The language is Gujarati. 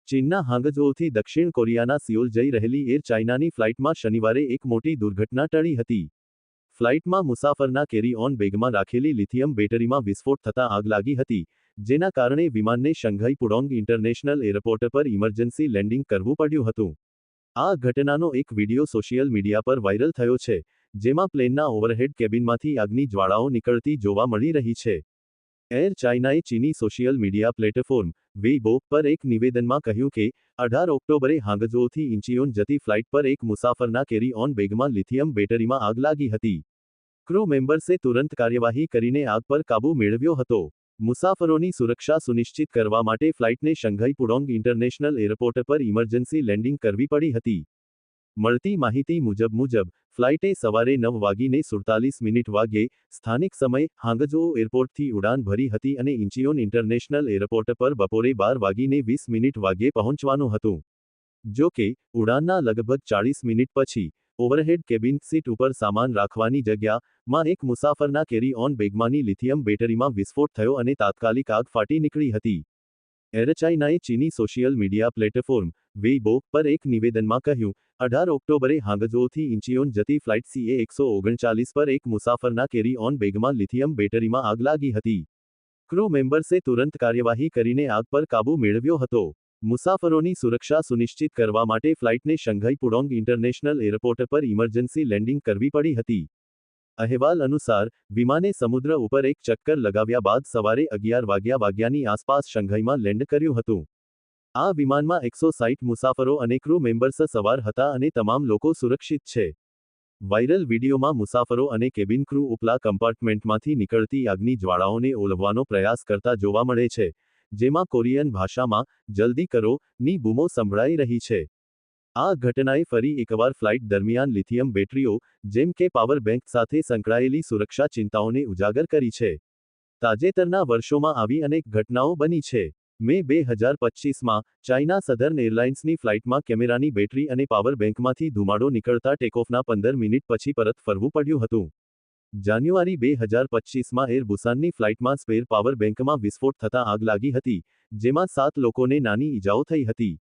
ચીનના હાંગઝોઉથી દક્ષિણ કોરિયાના સિયોલ જઈ રહેલી એર ચાઇનાની ફ્લાઇટમાં શનિવારે એક મોટી દુર્ઘટના ટળી હતી. ફ્લાઇટમાં મુસાફરના કેરી ઓન બેગમાં રાખેલી લિથિયમ બેટરીમાં વિસ્ફોટ થતાં આગ લાગી હતી, જેના કારણે વિમાનને શંઘાઈ પુડોંગ ઇન્ટરનેશનલ એરપોર્ટ પર ઇમરજન્સી લેન્ડિંગ કરવું પડ્યું હતું. આ ઘટનાનો એક વિડિયો સોશિયલ મીડિયા પર વાયરલ થયો છે, જેમાં પ્લેનના ઓવરહેડ કેબિનમાંથી આગની જ્વાળાઓ નીકળતી જોવા મળી રહી છે. એર ચાઇનાએ ચીની સોશિયલ મીડિયા પ્લેટફોર્મ વેઇબો પર એક નિવેદનમાં કહ્યું કે 18 ઓક્ટોબરે હાંગઝોઉથી ઇન્ચિયોન જતી ફ્લાઇટ પર એક મુસાફરના કેરી ઓન બેગમાં લિથિયમ બેટરીમાં આગ લાગી હતી. ક્રૂ મેમ્બર્સે તુરંત કાર્યવાહી કરીને આગ પર કાબૂ મેળવ્યો હતો. મુસાફરોની સુરક્ષા સુનિશ્ચિત કરવા માટે ફ્લાઇટને શંઘાઈ પુડોંગ ઇન્ટરનેશનલ એરપોર્ટ પર ઇમરજન્સી લેન્ડિંગ કરવી પડી હતી. મળતી માહિતી મુજબ ફ્લાઇટે સવારે 9:47 વાગ્યે સ્થાનિક સમય હાંગઝોઉ એરપોર્ટથી ઉડાન ભરી હતી અને ઇન્ચિયોન ઇન્ટરનેશનલ એરપોર્ટ પર બપોરે 12:20 વાગ્યે પહોંચવાનું હતું. જો કે, ઉડાનના લગભગ 40 મિનિટ પછી, ઓવરહેડ કેબિન સીટ ઉપર સામાન રાખવાની જગ્યામાં એક મુસાફરના કેરી ઓન બેગમાંની લિથિયમ બેટરીમાં વિસ્ફોટ થયો અને તાત્કાલિક આગ ફાટી નીકળી હતી. એર ચાઇનાએ ચીની સોશિયલ મીડિયા પ્લેટફોર્મ વેઇબો પર એક નિવેદનમાં કહ્યું, 18 ઓક્ટોબરે હાંગઝોઉથી ઇન્ચિયોન જતી ફ્લાઇટ CA-139 પર એક મુસાફરના કેરી ઓન બેગમાં લિથિયમ બેટરીમાં આગ લાગી હતી. ક્રૂ મેમ્બર્સે તુરંત કાર્યવાહી કરીને આગ પર કાબૂ મેળવ્યો હતો. મુસાફરોની સુરક્ષા સુનિશ્ચિત કરવા માટે ફ્લાઇટને શંઘાઈ પુડોંગ ઇન્ટરનેશનલ એરપોર્ટ પર ઇમરજન્સી લેન્ડિંગ કરવી પડી હતી. અહેવાલ અનુસાર, વિમાને સમુદ્ર ઉપર એક ચક્કર લગાવ્યા બાદ સવારે 11 વાગ્યાની આસપાસ શંઘાઈમાં લેન્ડ કર્યું હતું. આ વિમાનમાં 160 મુસાફરો અને ક્રૂ મેમ્બર્સ સવાર હતા અને તમામ લોકો સુરક્ષિત છે. વાયરલ વિડીયોમાં મુસાફરો અને કેબિન ક્રૂ ઉપલા કમ્પાર્ટમેન્ટમાંથી નીકળતી આગની જ્વાળાઓને ઓલવવાનો પ્રયાસ કરતા જોવા મળે છે, જેમાં કોરિયન ભાષામાં "જલ્દી કરો" ની બૂમો સંભળાઈ રહી છે. આ ઘટનાએ ફરી એકવાર ફ્લાઇટ દરમિયાન લિથિયમ બેટરીઓ, જેમ કે પાવર બેંક સાથે સંકળાયેલી સુરક્ષા ચિંતાઓને ઉજાગર કરી છે. તાજેતરના વર્ષોમાં આવી અનેક ઘટનાઓ બની છે. મે 2025માં, ચાઇના સધર્ન એરલાઇન્સની ફ્લાઇટમાં કેમેરાની બેટરી અને પાવર બેંકમાંથી ધુમાડો નીકળતા ટેકઓફના 15 મિનિટ પછી પરત ફરવું પડ્યું હતું. જાન્યુઆરી 2025માં એર બુસાનની ફ્લાઇટમાં સ્પેર પાવર બેંકમાં વિસ્ફોટ થતાં આગ લાગી હતી, જેમાં 7 લોકોને નાની ઈજાઓ થઈ હતી.